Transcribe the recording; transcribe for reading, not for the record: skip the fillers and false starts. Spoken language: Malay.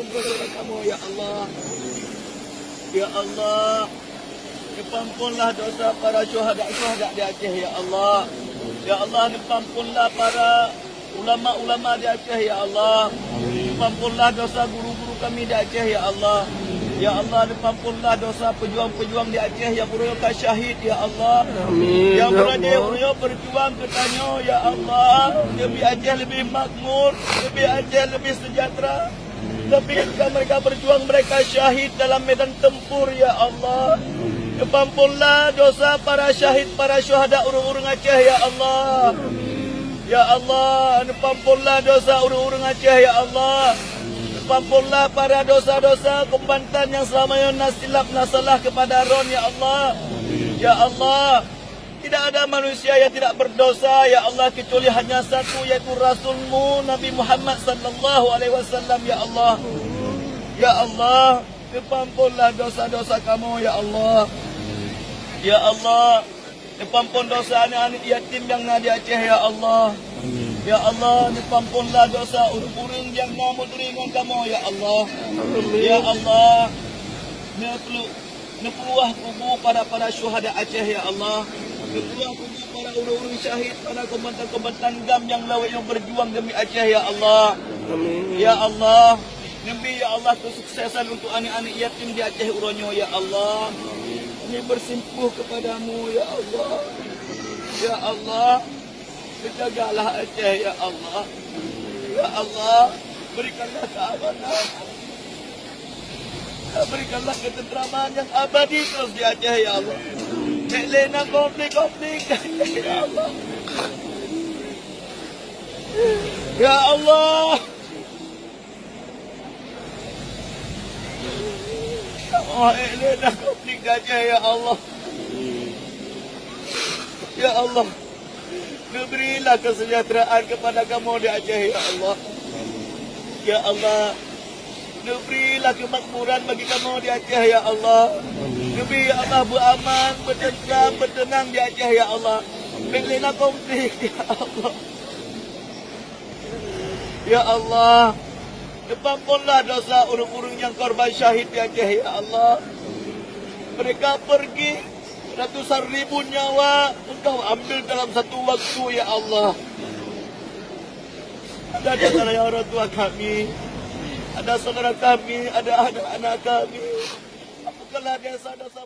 dosa kamu ya Allah. Ya Allah, ampunlah dosa para syuhada di Aceh ya Allah. Ya Allah, ampunlah para ulama-ulama di Aceh ya Allah. Ampunlah dosa guru-guru kami di Aceh ya Allah. Ya Allah, ampunlah dosa pejuang-pejuang di Aceh yang mereka syahid ya Allah. Amin. Yang Ya berada Allah. berjuang ke Tanyo ya Allah. Lebih Aceh lebih makmur, lebih Aceh lebih sejahtera. Tapi ketika mereka berjuang, mereka syahid dalam medan tempur ya Allah. Ampunlah dosa para syahid, para syuhada urung-urung Aceh ya Allah. Ya Allah, ampunlah dosa urung-urung Aceh ya Allah. Ampunlah para dosa-dosa Kebantan yang selama ini nasilap nasalah kepada Ron ya Allah. Ya Allah, tidak ada manusia yang tidak berdosa ya Allah kecuali hanya satu, yaitu Rasulmu Nabi Muhammad sallallahu alaihi wasallam ya Allah. Ya Allah, ampunlah dosa-dosa kamu ya Allah. Ya Allah, ampun dosa anak-anak yatim yang ada di Aceh ya Allah. Ya Allah, ampunlah dosa urung-urung yang namun dengan kamu ya Allah. Ya Allah, nepeluah kubu para syuhada Aceh ya Allah. Nepeluah kubu para urung-urung syahid, para komandan-komandan GAM yang lawak yang berjuang demi Aceh ya Allah. Amin. Ya Allah, Nabi ya Allah kesuksesan untuk anak-anak yatim di Aceh Uronyo ya Allah. Kami bersimpuh kepadamu ya Allah. Ya Allah, jagalah Aceh ya Allah. Ya Allah, berikanlah keamanan. Berikanlah ketentraman yang abadi terus di Aceh ya Allah. Lena konflik ya Allah. Ya Allah. Oh, Lena konflik di Aceh ya Allah. Ya Allah, berilah kesejahteraan kepada kamu di Aceh ya Allah. Ya Allah, berilah kemakmuran bagi kamu di Aceh ya Allah. Beri ya Allah beraman, bertenang, bertenang di Aceh ya Allah. Berilah konflik ya Allah. Ya Allah, ampunlah dosa urung-urung yang korban syahid di Aceh ya Allah. Mereka pergi ratusan ribu nyawa Engkau ambil dalam satu waktu ya Allah. Ada saudara orang tua kami, ada saudara kami, ada anak-anak kami. Apakah dosa-dosa